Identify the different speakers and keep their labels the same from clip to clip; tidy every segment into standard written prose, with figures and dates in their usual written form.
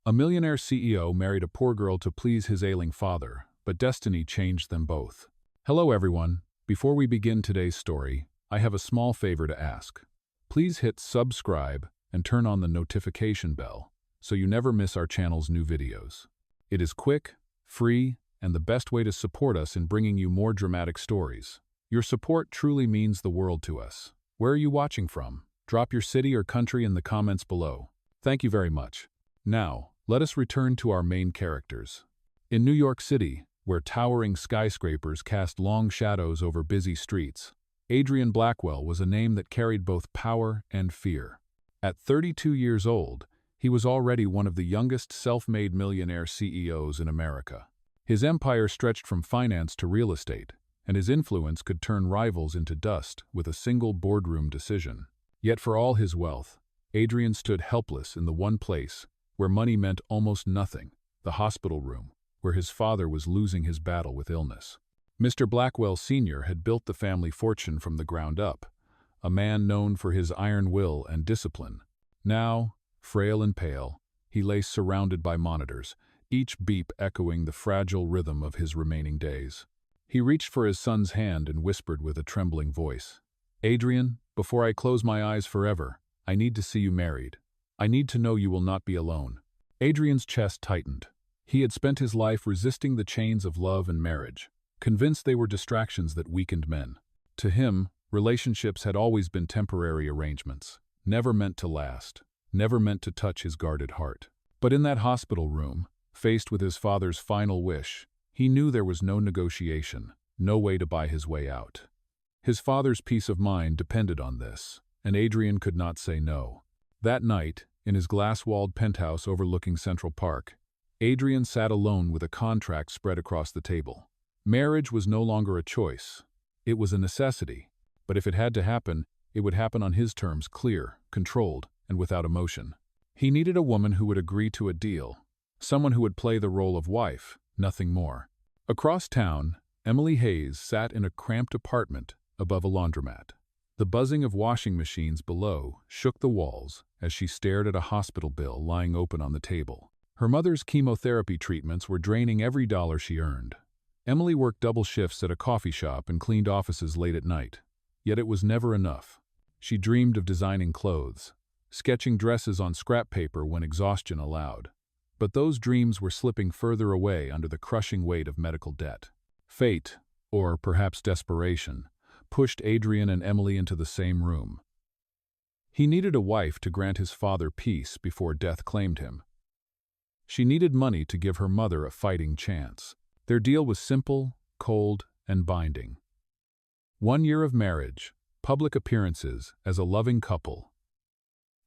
Speaker 1: A millionaire CEO married a poor girl to please his ailing father, but destiny changed them both. Hello everyone. Before we begin today's story, I have a small favor to ask. Please hit subscribe and turn on the notification bell so you never miss our channel's new videos. It is quick, free, and the best way to support us in bringing you more dramatic stories. Your support truly means the world to us. Where are you watching from? Drop your city or country in the comments below. Thank you very much. Now, let us return to our main characters. In New York City, where towering skyscrapers cast long shadows over busy streets, Adrian Blackwell was a name that carried both power and fear. At 32 years old, he was already one of the youngest self-made millionaire CEOs in America. His empire stretched from finance to real estate, and his influence could turn rivals into dust with a single boardroom decision. Yet for all his wealth, Adrian stood helpless in the one place where money meant almost nothing, the hospital room, where his father was losing his battle with illness. Mr. Blackwell Sr. had built the family fortune from the ground up, a man known for his iron will and discipline. Now, frail and pale, he lay surrounded by monitors, each beep echoing the fragile rhythm of his remaining days. He reached for his son's hand and whispered with a trembling voice, "Adrian, before I close my eyes forever, I need to see you married. I need to know you will not be alone." Adrian's chest tightened. He had spent his life resisting the chains of love and marriage, convinced they were distractions that weakened men. To him, relationships had always been temporary arrangements, never meant to last, never meant to touch his guarded heart. But in that hospital room, faced with his father's final wish, he knew there was no negotiation, no way to buy his way out. His father's peace of mind depended on this, and Adrian could not say no. That night, in his glass-walled penthouse overlooking Central Park, Adrian sat alone with a contract spread across the table. Marriage was no longer a choice. It was a necessity, but if it had to happen, it would happen on his terms, clear, controlled, and without emotion. He needed a woman who would agree to a deal, someone who would play the role of wife, nothing more. Across town, Emily Hayes sat in a cramped apartment above a laundromat. The buzzing of washing machines below shook the walls as she stared at a hospital bill lying open on the table. Her mother's chemotherapy treatments were draining every dollar she earned. Emily worked double shifts at a coffee shop and cleaned offices late at night. Yet it was never enough. She dreamed of designing clothes, sketching dresses on scrap paper when exhaustion allowed. But those dreams were slipping further away under the crushing weight of medical debt. Fate, or perhaps desperation, pushed Adrian and Emily into the same room. He needed a wife to grant his father peace before death claimed him. She needed money to give her mother a fighting chance. Their deal was simple, cold, and binding. 1 year of marriage, public appearances as a loving couple,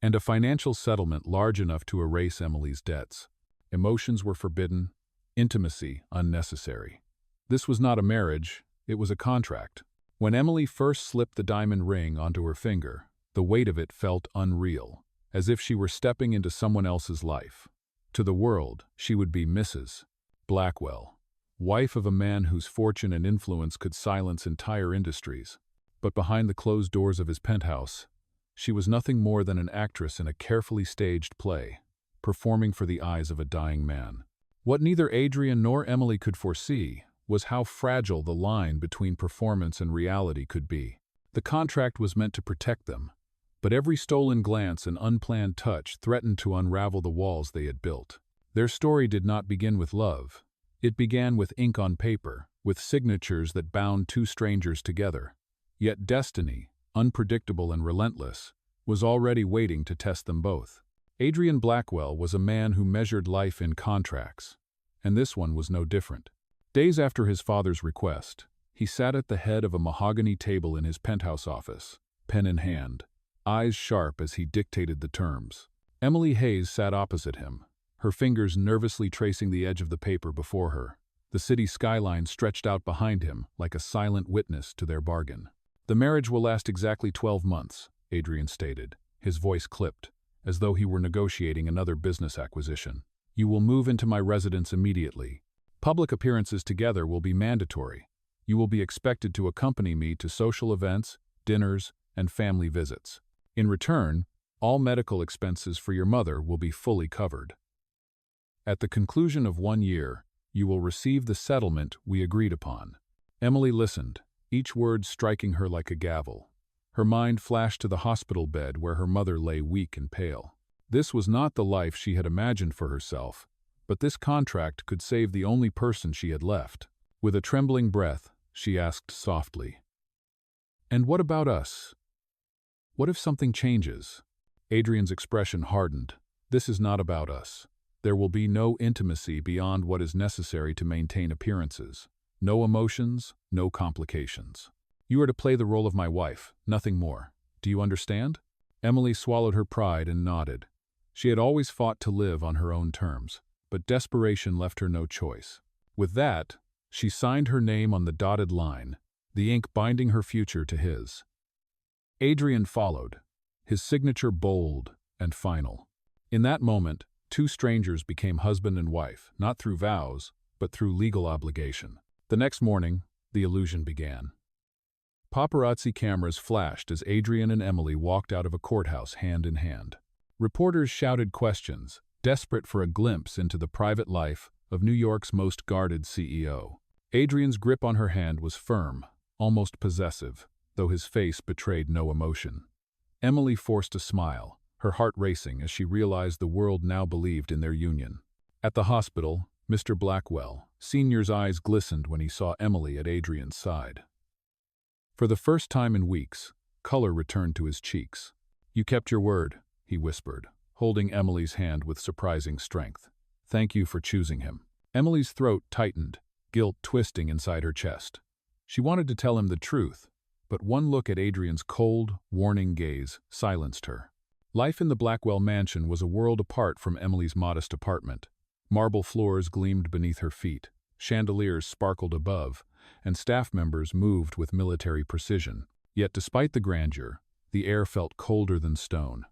Speaker 1: and a financial settlement large enough to erase Emily's debts. Emotions were forbidden, intimacy unnecessary. This was not a marriage, it was a contract. When Emily first slipped the diamond ring onto her finger, the weight of it felt unreal, as if she were stepping into someone else's life. To the world, she would be Mrs. Blackwell, wife of a man whose fortune and influence could silence entire industries. But behind the closed doors of his penthouse, she was nothing more than an actress in a carefully staged play, performing for the eyes of a dying man. What neither Adrian nor Emily could foresee was how fragile the line between performance and reality could be. The contract was meant to protect them, but every stolen glance and unplanned touch threatened to unravel the walls they had built. Their story did not begin with love. It began with ink on paper, with signatures that bound two strangers together. Yet destiny, unpredictable and relentless, was already waiting to test them both. Adrian Blackwell was a man who measured life in contracts, and this one was no different. Days after his father's request, he sat at the head of a mahogany table in his penthouse office, pen in hand, eyes sharp as he dictated the terms. Emily Hayes sat opposite him, her fingers nervously tracing the edge of the paper before her. The city skyline stretched out behind him like a silent witness to their bargain. "The marriage will last exactly 12 months, Adrian stated, his voice clipped, as though he were negotiating another business acquisition. "You will move into my residence immediately. Public appearances together will be mandatory. You will be expected to accompany me to social events, dinners, and family visits. In return, all medical expenses for your mother will be fully covered." At the conclusion of 1 year, you will receive the settlement we agreed upon." Emily listened, each word striking her like a gavel. Her mind flashed to the hospital bed where her mother lay weak and pale. This was not the life she had imagined for herself, but this contract could save the only person she had left. With a trembling breath, she asked softly, "And what about us? What if something changes?" Adrian's expression hardened. "This is not about us. There will be no intimacy beyond what is necessary to maintain appearances. No emotions, no complications. You are to play the role of my wife, nothing more. Do you understand?" Emily swallowed her pride and nodded. She had always fought to live on her own terms, but desperation left her no choice. With that, she signed her name on the dotted line, the ink binding her future to his. Adrian followed, his signature bold and final. In that moment, two strangers became husband and wife, not through vows, but through legal obligation. The next morning, the illusion began. Paparazzi cameras flashed as Adrian and Emily walked out of a courthouse hand in hand. Reporters shouted questions, desperate for a glimpse into the private life of New York's most guarded CEO. Adrian's grip on her hand was firm, almost possessive, though his face betrayed no emotion. Emily forced a smile, her heart racing as she realized the world now believed in their union. At the hospital, Mr. Blackwell, Sr.'s eyes glistened when he saw Emily at Adrian's side. For the first time in weeks, color returned to his cheeks. "You kept your word," he whispered, holding Emily's hand with surprising strength. "Thank you for choosing him." Emily's throat tightened, guilt twisting inside her chest. She wanted to tell him the truth, but one look at Adrian's cold, warning gaze silenced her. Life in the Blackwell mansion was a world apart from Emily's modest apartment. Marble floors gleamed beneath her feet, chandeliers sparkled above, and staff members moved with military precision. Yet despite the grandeur, the air felt colder than stone.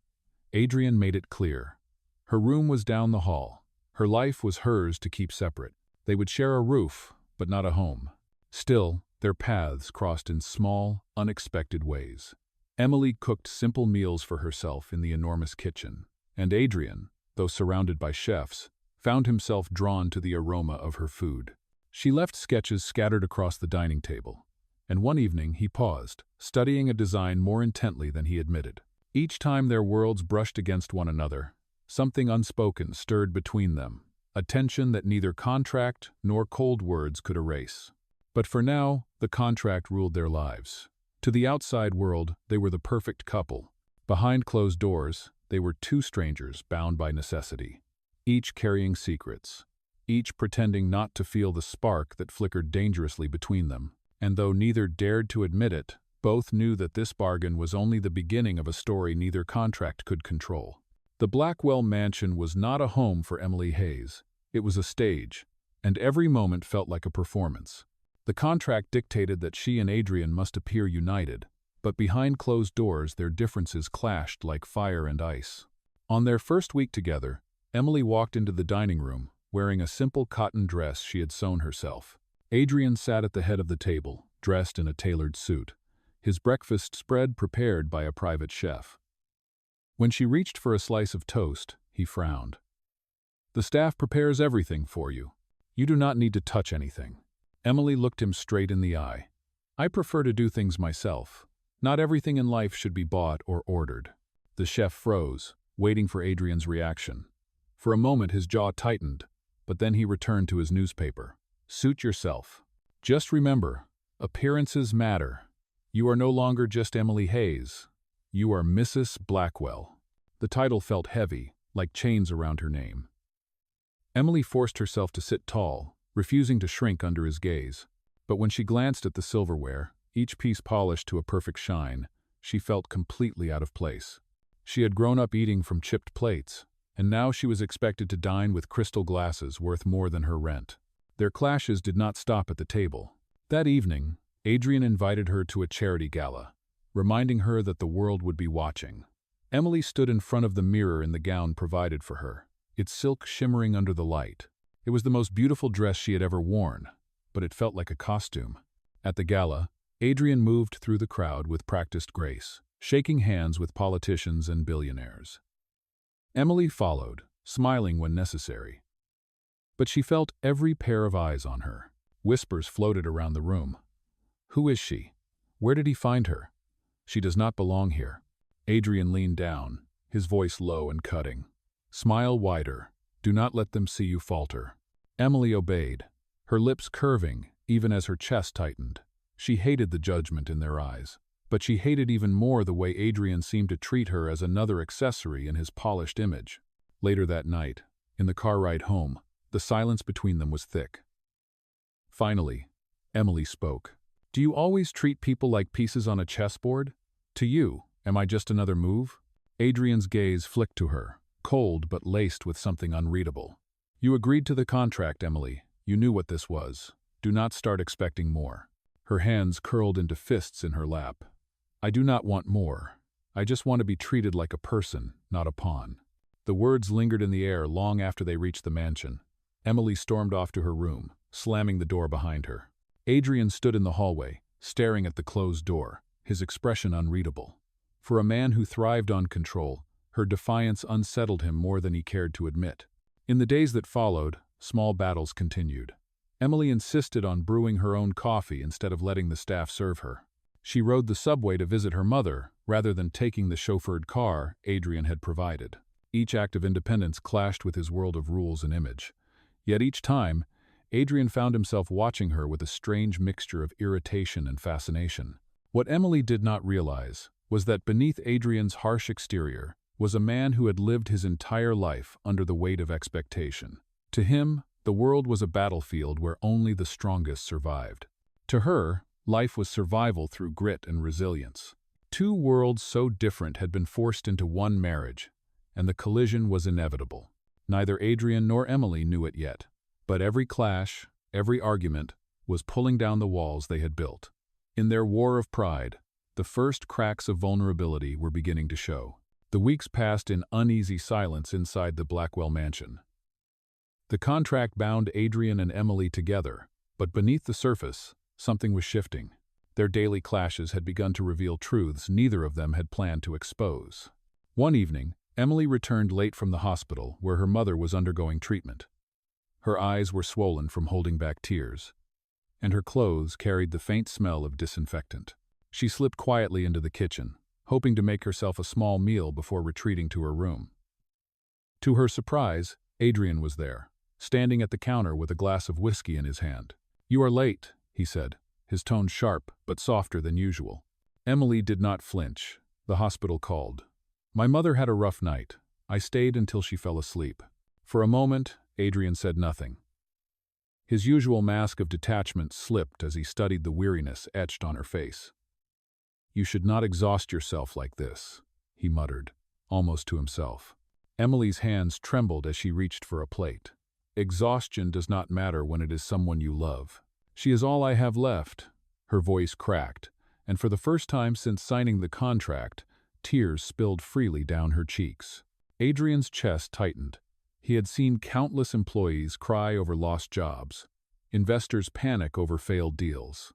Speaker 1: Adrian made it clear. Her room was down the hall. Her life was hers to keep separate. They would share a roof, but not a home. Still, their paths crossed in small, unexpected ways. Emily cooked simple meals for herself in the enormous kitchen, and Adrian, though surrounded by chefs, found himself drawn to the aroma of her food. She left sketches scattered across the dining table, and one evening he paused, studying a design more intently than he admitted. Each time their worlds brushed against one another, something unspoken stirred between them, a tension that neither contract nor cold words could erase. But for now, the contract ruled their lives. To the outside world, they were the perfect couple. Behind closed doors, they were two strangers bound by necessity, each carrying secrets, each pretending not to feel the spark that flickered dangerously between them. And though neither dared to admit it, both knew that this bargain was only the beginning of a story neither contract could control. The Blackwell mansion was not a home for Emily Hayes. It was a stage, and every moment felt like a performance. The contract dictated that she and Adrian must appear united, but behind closed doors their differences clashed like fire and ice. On their first week together, Emily walked into the dining room, wearing a simple cotton dress she had sewn herself. Adrian sat at the head of the table, dressed in a tailored suit, his breakfast spread prepared by a private chef. When she reached for a slice of toast, he frowned. "The staff prepares everything for you. You do not need to touch anything." Emily looked him straight in the eye. "I prefer to do things myself. Not everything in life should be bought or ordered." The chef froze, waiting for Adrian's reaction. For a moment his jaw tightened, but then he returned to his newspaper. "Suit yourself. Just remember, appearances matter. You are no longer just Emily Hayes. You are Mrs. Blackwell." The title felt heavy, like chains around her name. Emily forced herself to sit tall, refusing to shrink under his gaze. But when she glanced at the silverware, each piece polished to a perfect shine, she felt completely out of place. She had grown up eating from chipped plates, and now she was expected to dine with crystal glasses worth more than her rent. Their clashes did not stop at the table. That evening, Adrian invited her to a charity gala, reminding her that the world would be watching. Emily stood in front of the mirror in the gown provided for her, its silk shimmering under the light. It was the most beautiful dress she had ever worn, but it felt like a costume. At the gala, Adrian moved through the crowd with practiced grace, shaking hands with politicians and billionaires. Emily followed, smiling when necessary. But she felt every pair of eyes on her. Whispers floated around the room. Who is she? Where did he find her? She does not belong here. Adrian leaned down, his voice low and cutting. Smile wider. Do not let them see you falter. Emily obeyed, her lips curving even as her chest tightened. She hated the judgment in their eyes, but she hated even more the way Adrian seemed to treat her as another accessory in his polished image. Later that night, in the car ride home, the silence between them was thick. Finally, Emily spoke. Do you always treat people like pieces on a chessboard? To you, am I just another move? Adrian's gaze flicked to her, cold but laced with something unreadable. You agreed to the contract, Emily. You knew what this was. Do not start expecting more. Her hands curled into fists in her lap. I do not want more. I just want to be treated like a person, not a pawn. The words lingered in the air long after they reached the mansion. Emily stormed off to her room, slamming the door behind her. Adrian stood in the hallway, staring at the closed door, his expression unreadable. For a man who thrived on control, her defiance unsettled him more than he cared to admit. In the days that followed, small battles continued. Emily insisted on brewing her own coffee instead of letting the staff serve her. She rode the subway to visit her mother, rather than taking the chauffeured car Adrian had provided. Each act of independence clashed with his world of rules and image. Yet each time, Adrian found himself watching her with a strange mixture of irritation and fascination. What Emily did not realize was that beneath Adrian's harsh exterior was a man who had lived his entire life under the weight of expectation. To him, the world was a battlefield where only the strongest survived. To her, life was survival through grit and resilience. Two worlds so different had been forced into one marriage, and the collision was inevitable. Neither Adrian nor Emily knew it yet, but every clash, every argument, was pulling down the walls they had built. In their war of pride, the first cracks of vulnerability were beginning to show. The weeks passed in uneasy silence inside the Blackwell mansion. The contract bound Adrian and Emily together, but beneath the surface, something was shifting. Their daily clashes had begun to reveal truths neither of them had planned to expose. One evening, Emily returned late from the hospital where her mother was undergoing treatment. Her eyes were swollen from holding back tears, and her clothes carried the faint smell of disinfectant. She slipped quietly into the kitchen, hoping to make herself a small meal before retreating to her room. To her surprise, Adrian was there, standing at the counter with a glass of whiskey in his hand. You are late, he said, his tone sharp but softer than usual. Emily did not flinch. The hospital called. My mother had a rough night. I stayed until she fell asleep. For a moment, Adrian said nothing. His usual mask of detachment slipped as he studied the weariness etched on her face. You should not exhaust yourself like this, he muttered, almost to himself. Emily's hands trembled as she reached for a plate. Exhaustion does not matter when it is someone you love. She is all I have left. Her voice cracked, and for the first time since signing the contract, tears spilled freely down her cheeks. Adrian's chest tightened. He had seen countless employees cry over lost jobs, investors panic over failed deals.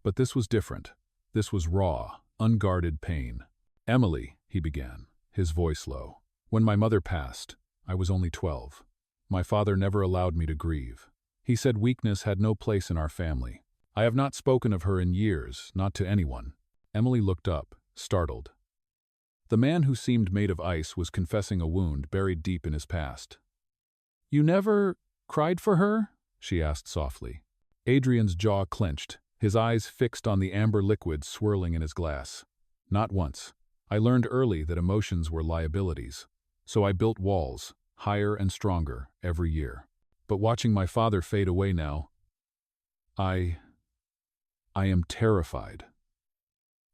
Speaker 1: But this was different. This was raw, unguarded pain. Emily, he began, his voice low. When my mother passed, I was only 12. My father never allowed me to grieve. He said weakness had no place in our family. I have not spoken of her in years, not to anyone. Emily looked up, startled. The man who seemed made of ice was confessing a wound buried deep in his past. You never cried for her? She asked softly. Adrian's jaw clenched, his eyes fixed on the amber liquid swirling in his glass. Not once. I learned early that emotions were liabilities, so I built walls, higher and stronger, every year. But watching my father fade away now, I am terrified.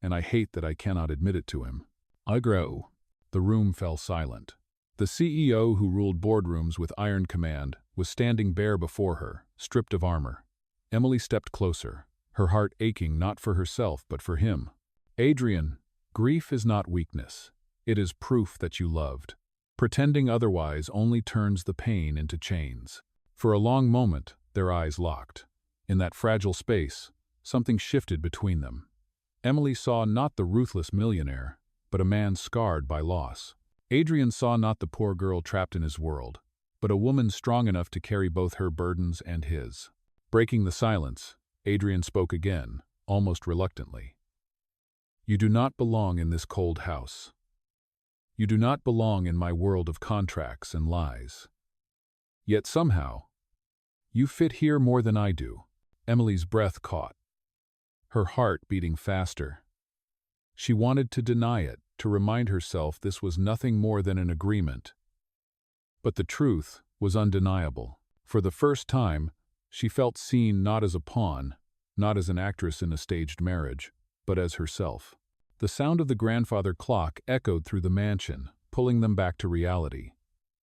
Speaker 1: And I hate that I cannot admit it to him. I grow. The room fell silent. The CEO who ruled boardrooms with iron command was standing bare before her, stripped of armor. Emily stepped closer, her heart aching not for herself but for him. Adrian, grief is not weakness. It is proof that you loved. Pretending otherwise only turns the pain into chains. For a long moment, their eyes locked. In that fragile space, something shifted between them. Emily saw not the ruthless millionaire, but a man scarred by loss. Adrian saw not the poor girl trapped in his world, but a woman strong enough to carry both her burdens and his. Breaking the silence, Adrian spoke again, almost reluctantly. "You do not belong in this cold house. You do not belong in my world of contracts and lies. Yet somehow, you fit here more than I do." Emily's breath caught, her heart beating faster. She wanted to deny it, to remind herself this was nothing more than an agreement. But the truth was undeniable. For the first time, she felt seen not as a pawn, not as an actress in a staged marriage, but as herself. The sound of the grandfather clock echoed through the mansion, pulling them back to reality.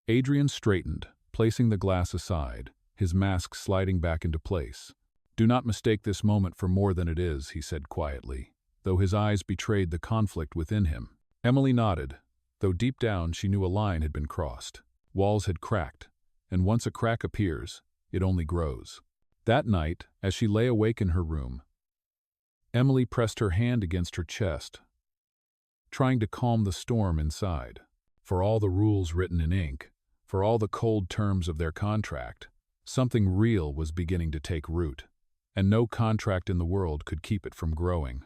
Speaker 1: Adrian straightened, placing the glass aside, his mask sliding back into place. "Do not mistake this moment for more than it is," he said quietly, though his eyes betrayed the conflict within him. Emily nodded, though deep down she knew a line had been crossed. Walls had cracked, and once a crack appears, it only grows. That night, as she lay awake in her room, Emily pressed her hand against her chest, trying to calm the storm inside. For all the rules written in ink, for all the cold terms of their contract, something real was beginning to take root, and no contract in the world could keep it from growing.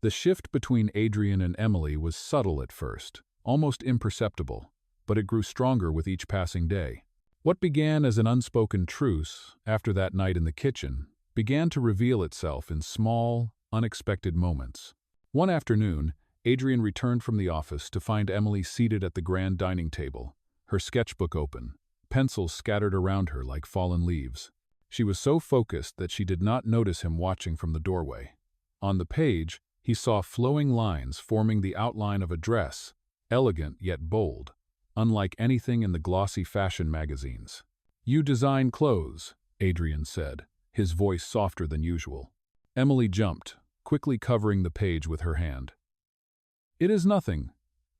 Speaker 1: The shift between Adrian and Emily was subtle at first, almost imperceptible, but it grew stronger with each passing day. What began as an unspoken truce, after that night in the kitchen, began to reveal itself in small, unexpected moments. One afternoon, Adrian returned from the office to find Emily seated at the grand dining table, her sketchbook open, pencils scattered around her like fallen leaves. She was so focused that she did not notice him watching from the doorway. On the page, he saw flowing lines forming the outline of a dress, elegant yet bold, unlike anything in the glossy fashion magazines. "You design clothes," Adrian said, his voice softer than usual. Emily jumped, quickly covering the page with her hand. "It is nothing,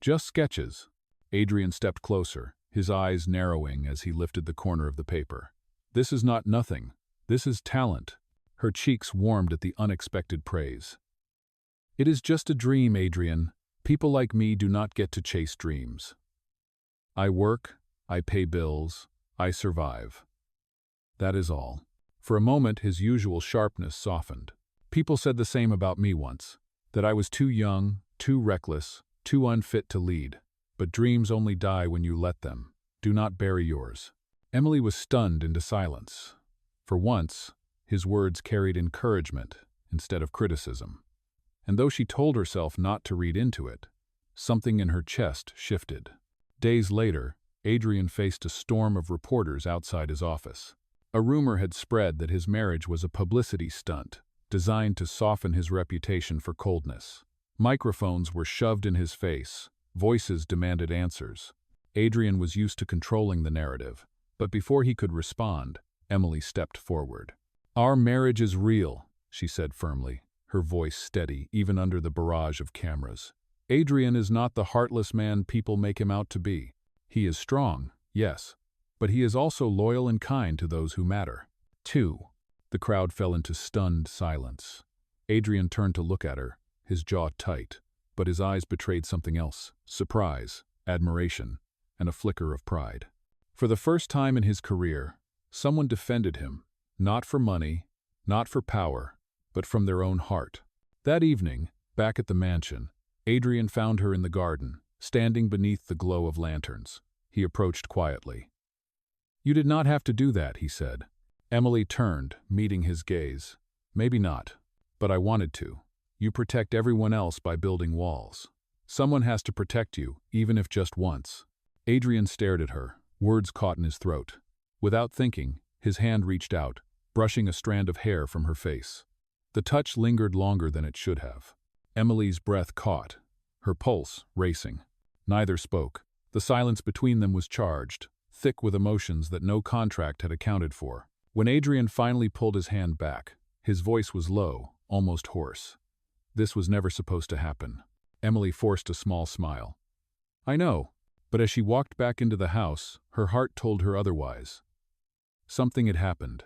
Speaker 1: just sketches." Adrian stepped closer, his eyes narrowing as he lifted the corner of the paper. "This is not nothing, this is talent." Her cheeks warmed at the unexpected praise. "It is just a dream, Adrian. People like me do not get to chase dreams. I work, I pay bills, I survive. That is all." For a moment his usual sharpness softened. "People said the same about me once, that I was too young, too reckless, too unfit to lead. But dreams only die when you let them. Do not bury yours." Emily was stunned into silence. For once, his words carried encouragement instead of criticism. And though she told herself not to read into it, something in her chest shifted. Days later, Adrian faced a storm of reporters outside his office. A rumor had spread that his marriage was a publicity stunt, designed to soften his reputation for coldness. Microphones were shoved in his face, voices demanded answers. Adrian was used to controlling the narrative, but before he could respond, Emily stepped forward. "Our marriage is real," she said firmly, her voice steady even under the barrage of cameras. "Adrian is not the heartless man people make him out to be. He is strong, yes, but he is also loyal and kind to those who matter." 2. The crowd fell into stunned silence. Adrian turned to look at her, his jaw tight, but his eyes betrayed something else: surprise, admiration, and a flicker of pride. For the first time in his career, someone defended him, not for money, not for power, but from their own heart. That evening, back at the mansion, Adrian found her in the garden, standing beneath the glow of lanterns. He approached quietly. "You did not have to do that," he said. Emily turned, meeting his gaze. "Maybe not, but I wanted to. You protect everyone else by building walls. Someone has to protect you, even if just once." Adrian stared at her, words caught in his throat. Without thinking, his hand reached out, brushing a strand of hair from her face. The touch lingered longer than it should have. Emily's breath caught, her pulse racing. Neither spoke. The silence between them was charged, thick with emotions that no contract had accounted for. When Adrian finally pulled his hand back, his voice was low, almost hoarse. "This was never supposed to happen." Emily forced a small smile. "I know," but as she walked back into the house, her heart told her otherwise. Something had happened.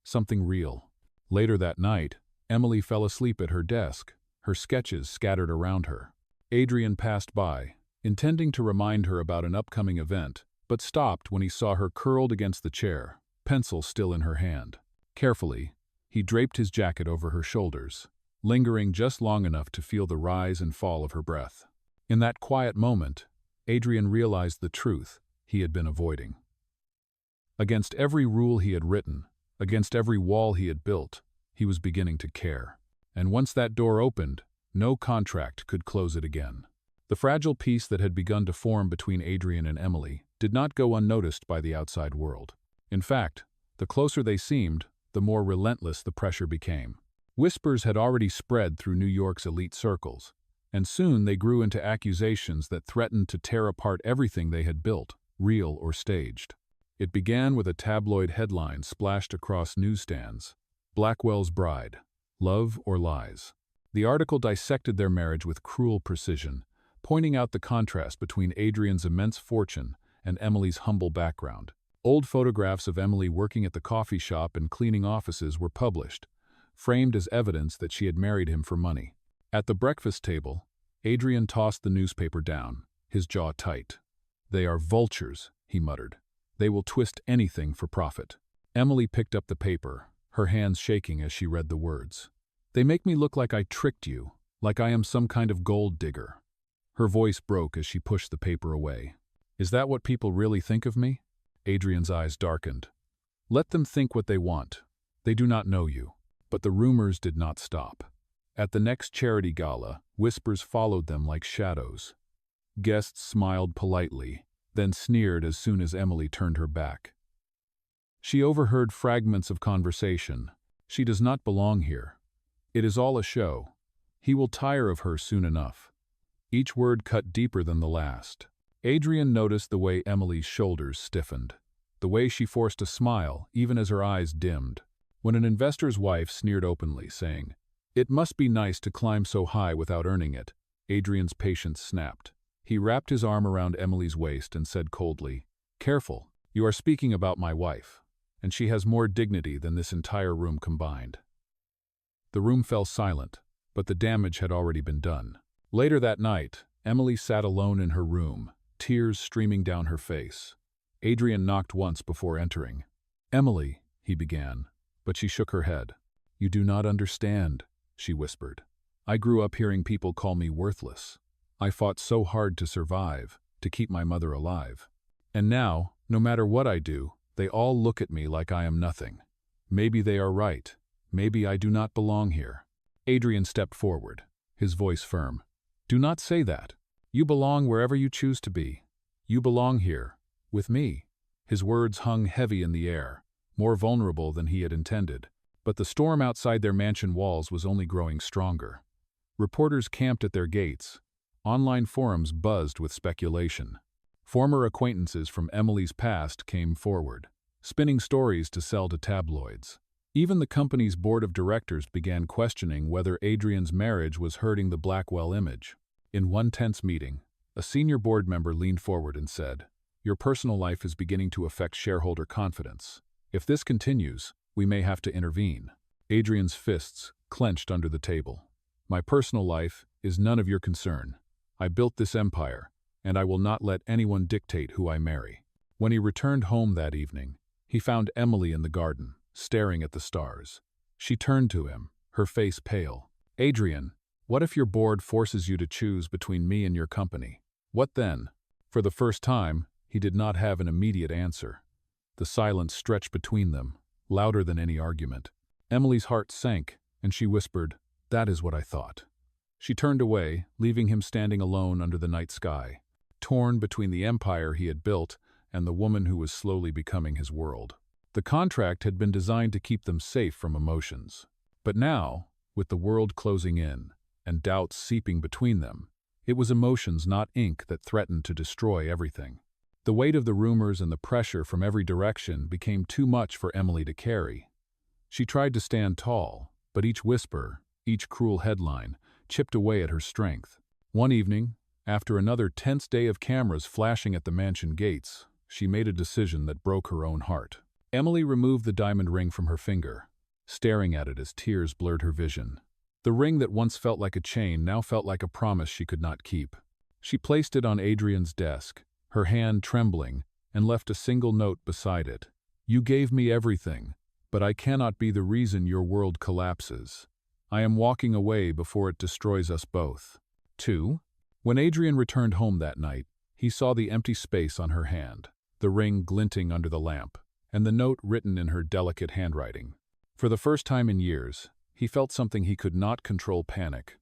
Speaker 1: Something real. Later that night, Emily fell asleep at her desk, her sketches scattered around her. Adrian passed by, intending to remind her about an upcoming event, but stopped when he saw her curled against the chair, pencil still in her hand. Carefully, he draped his jacket over her shoulders, lingering just long enough to feel the rise and fall of her breath. In that quiet moment, Adrian realized the truth he had been avoiding. Against every rule he had written, against every wall he had built, he was beginning to care. And once that door opened, no contract could close it again. The fragile peace that had begun to form between Adrian and Emily did not go unnoticed by the outside world. In fact, the closer they seemed, the more relentless the pressure became. Whispers had already spread through New York's elite circles, and soon they grew into accusations that threatened to tear apart everything they had built, real or staged. It began with a tabloid headline splashed across newsstands: "Blackwell's Bride, Love or Lies." The article dissected their marriage with cruel precision, pointing out the contrast between Adrian's immense fortune and Emily's humble background. Old photographs of Emily working at the coffee shop and cleaning offices were published, framed as evidence that she had married him for money. At the breakfast table, Adrian tossed the newspaper down, his jaw tight. "They are vultures," he muttered. "They will twist anything for profit." Emily picked up the paper, her hands shaking as she read the words. "They make me look like I tricked you, like I am some kind of gold digger." Her voice broke as she pushed the paper away. "Is that what people really think of me?" Adrian's eyes darkened. "Let them think what they want. They do not know you." But the rumors did not stop. At the next charity gala, whispers followed them like shadows. Guests smiled politely, then sneered as soon as Emily turned her back. She overheard fragments of conversation. "She does not belong here. It is all a show. He will tire of her soon enough." Each word cut deeper than the last. Adrian noticed the way Emily's shoulders stiffened, the way she forced a smile even as her eyes dimmed. When an investor's wife sneered openly, saying, "It must be nice to climb so high without earning it," Adrian's patience snapped. He wrapped his arm around Emily's waist and said coldly, "Careful, you are speaking about my wife, and she has more dignity than this entire room combined." The room fell silent, but the damage had already been done. Later that night, Emily sat alone in her room, tears streaming down her face. Adrian knocked once before entering. "Emily," he began, but she shook her head. "You do not understand," she whispered. "I grew up hearing people call me worthless. I fought so hard to survive, to keep my mother alive. And now, no matter what I do, they all look at me like I am nothing. Maybe they are right. Maybe I do not belong here." Adrian stepped forward, his voice firm. "Do not say that. You belong wherever you choose to be. You belong here, with me." His words hung heavy in the air, more vulnerable than he had intended. But the storm outside their mansion walls was only growing stronger. Reporters camped at their gates. Online forums buzzed with speculation. Former acquaintances from Emily's past came forward, spinning stories to sell to tabloids. Even the company's board of directors began questioning whether Adrian's marriage was hurting the Blackwell image. In one tense meeting, a senior board member leaned forward and said, "Your personal life is beginning to affect shareholder confidence. If this continues, we may have to intervene." Adrian's fists clenched under the table. "My personal life is none of your concern. I built this empire, and I will not let anyone dictate who I marry." When he returned home that evening, he found Emily in the garden, staring at the stars. She turned to him, her face pale. "Adrian, what if your board forces you to choose between me and your company? What then?" For the first time, he did not have an immediate answer. The silence stretched between them, louder than any argument. Emily's heart sank, and she whispered, "That is what I thought." She turned away, leaving him standing alone under the night sky, torn between the empire he had built and the woman who was slowly becoming his world. The contract had been designed to keep them safe from emotions. But now, with the world closing in and doubts seeping between them, it was emotions, not ink, that threatened to destroy everything. The weight of the rumors and the pressure from every direction became too much for Emily to carry. She tried to stand tall, but each whisper, each cruel headline, chipped away at her strength. One evening, after another tense day of cameras flashing at the mansion gates, she made a decision that broke her own heart. Emily removed the diamond ring from her finger, staring at it as tears blurred her vision. The ring that once felt like a chain now felt like a promise she could not keep. She placed it on Adrian's desk, her hand trembling and left a single note beside it. "You gave me everything, but I cannot be the reason your world collapses. I am walking away before it destroys us both." 2. When Adrian returned home that night, he saw the empty space on her hand, the ring glinting under the lamp, and the note written in her delicate handwriting. For the first time in years, he felt something he could not control: panic.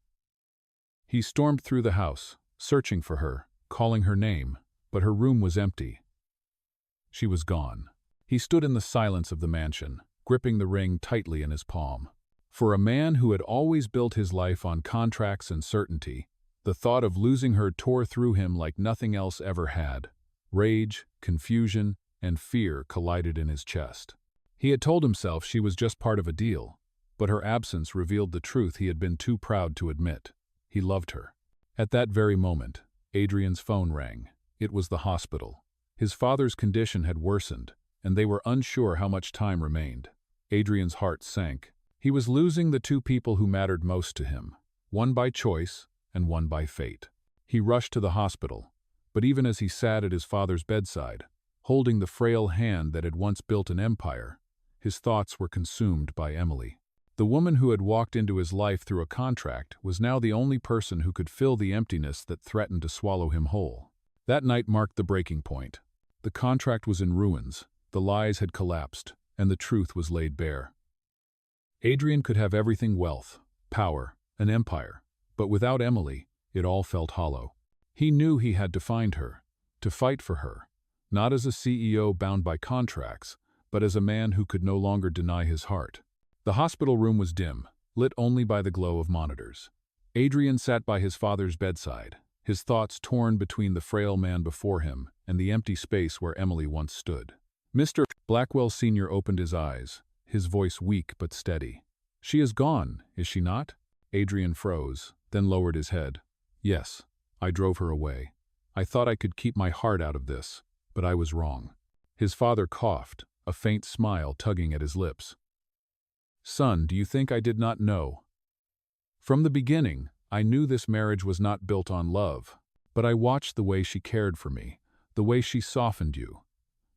Speaker 1: He stormed through the house, searching for her, calling her name, but her room was empty. She was gone. He stood in the silence of the mansion, gripping the ring tightly in his palm. For a man who had always built his life on contracts and certainty, the thought of losing her tore through him like nothing else ever had. Rage, confusion, and fear collided in his chest. He had told himself she was just part of a deal, but her absence revealed the truth he had been too proud to admit. He loved her. At that very moment, Adrian's phone rang. It was the hospital. His father's condition had worsened, and they were unsure how much time remained. Adrian's heart sank. He was losing the two people who mattered most to him, one by choice and one by fate. He rushed to the hospital, but even as he sat at his father's bedside, holding the frail hand that had once built an empire, his thoughts were consumed by Emily. The woman who had walked into his life through a contract was now the only person who could fill the emptiness that threatened to swallow him whole. That night marked the breaking point. The contract was in ruins, the lies had collapsed, and the truth was laid bare. Adrian could have everything: wealth, power, an empire, but without Emily, it all felt hollow. He knew he had to find her, to fight for her, not as a CEO bound by contracts, but as a man who could no longer deny his heart. The hospital room was dim, lit only by the glow of monitors. Adrian sat by his father's bedside, his thoughts torn between the frail man before him and the empty space where Emily once stood. Mr. Blackwell Sr. opened his eyes, his voice weak but steady. "She is gone, is she not?" Adrian froze, then lowered his head. "Yes, I drove her away. I thought I could keep my heart out of this, but I was wrong." His father coughed, a faint smile tugging at his lips. "Son, do you think I did not know? From the beginning, I knew this marriage was not built on love, but I watched the way she cared for me, the way she softened you.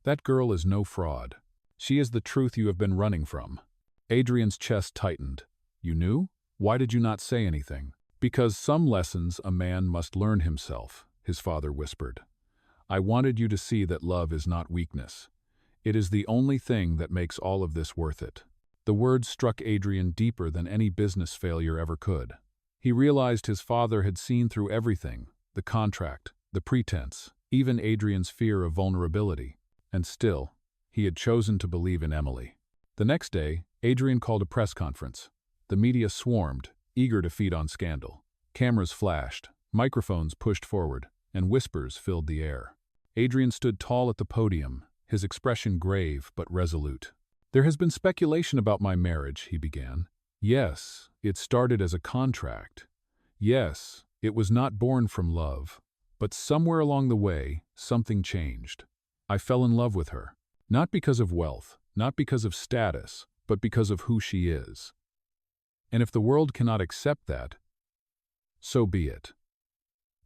Speaker 1: That girl is no fraud. She is the truth you have been running from." Adrian's chest tightened. "You knew? Why did you not say anything?" "Because some lessons a man must learn himself," his father whispered. "I wanted you to see that love is not weakness. It is the only thing that makes all of this worth it." The words struck Adrian deeper than any business failure ever could. He realized his father had seen through everything: the contract, the pretense, even Adrian's fear of vulnerability. And still, he had chosen to believe in Emily. The next day, Adrian called a press conference. The media swarmed, eager to feed on scandal. Cameras flashed, microphones pushed forward, and whispers filled the air. Adrian stood tall at the podium, his expression grave but resolute. "There has been speculation about my marriage," he began. "Yes, it started as a contract. Yes, it was not born from love. But somewhere along the way, something changed. I fell in love with her. Not because of wealth, not because of status, but because of who she is. And if the world cannot accept that, so be it.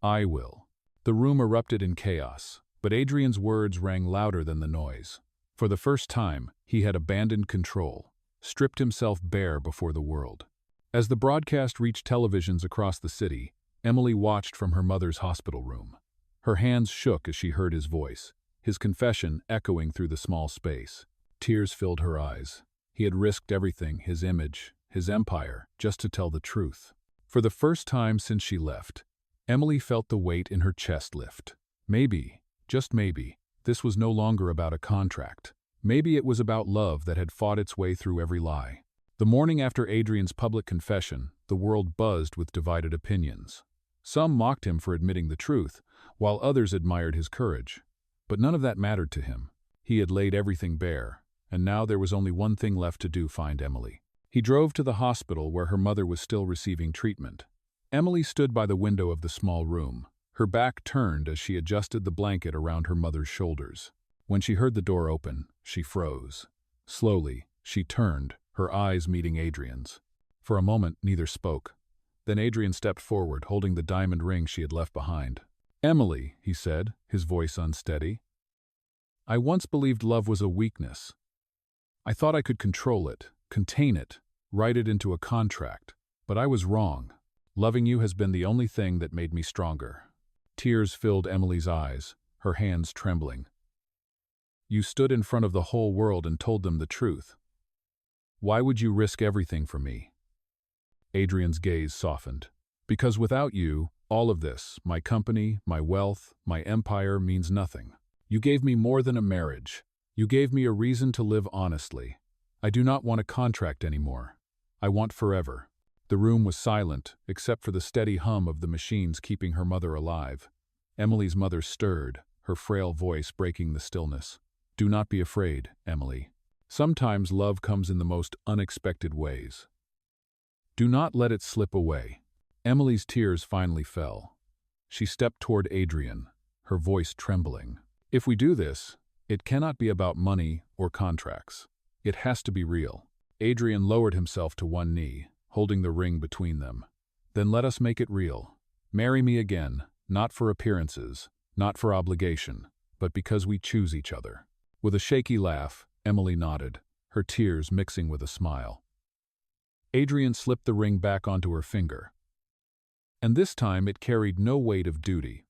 Speaker 1: I will." The room erupted in chaos, but Adrian's words rang louder than the noise. For the first time, he had abandoned control, stripped himself bare before the world. As the broadcast reached televisions across the city, Emily watched from her mother's hospital room. Her hands shook as she heard his voice, his confession echoing through the small space. Tears filled her eyes. He had risked everything: his image, his empire, just to tell the truth. For the first time since she left, Emily felt the weight in her chest lift. Maybe, just maybe, this was no longer about a contract. Maybe it was about love that had fought its way through every lie. The morning after Adrian's public confession, the world buzzed with divided opinions. Some mocked him for admitting the truth, while others admired his courage. But none of that mattered to him. He had laid everything bare, and now there was only one thing left to do: find Emily. He drove to the hospital where her mother was still receiving treatment. Emily stood by the window of the small room, her back turned as she adjusted the blanket around her mother's shoulders. When she heard the door open, she froze. Slowly, she turned, her eyes meeting Adrian's. For a moment, neither spoke. Then Adrian stepped forward, holding the diamond ring she had left behind. "Emily," he said, his voice unsteady. I once believed love was a weakness. I thought I could control it, contain it, write it into a contract. But I was wrong. Loving you has been the only thing that made me stronger. Tears filled Emily's eyes, her hands trembling. You stood in front of the whole world and told them the truth. Why would you risk everything for me? Adrian's gaze softened. Because without you, all of this, my company, my wealth, my empire, means nothing. You gave me more than a marriage. You gave me a reason to live honestly. I do not want a contract anymore. I want forever. The room was silent, except for the steady hum of the machines keeping her mother alive. Emily's mother stirred, her frail voice breaking the stillness. Do not be afraid, Emily. Sometimes love comes in the most unexpected ways. Do not let it slip away. Emily's tears finally fell. She stepped toward Adrian, her voice trembling. If we do this, it cannot be about money or contracts. It has to be real. Adrian lowered himself to one knee, holding the ring between them. Then let us make it real. Marry me again, not for appearances, not for obligation, but because we choose each other. With a shaky laugh, Emily nodded, her tears mixing with a smile. Adrian slipped the ring back onto her finger. And this time it carried no weight of duty,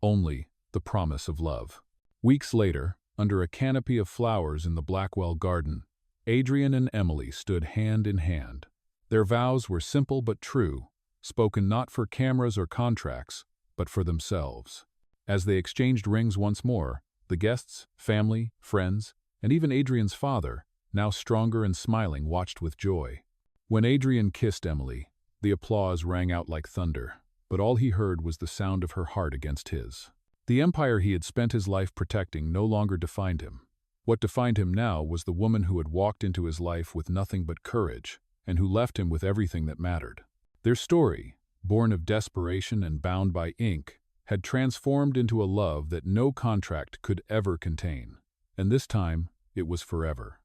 Speaker 1: only the promise of love. Weeks later, under a canopy of flowers in the Blackwell garden, Adrian and Emily stood hand in hand. Their vows were simple but true, spoken not for cameras or contracts, but for themselves. As they exchanged rings once more, the guests, family, friends, and even Adrian's father, now stronger and smiling, watched with joy. When Adrian kissed Emily, the applause rang out like thunder, but all he heard was the sound of her heart against his. The empire he had spent his life protecting no longer defined him. What defined him now was the woman who had walked into his life with nothing but courage, and who left him with everything that mattered. Their story, born of desperation and bound by ink, had transformed into a love that no contract could ever contain. And this time, it was forever.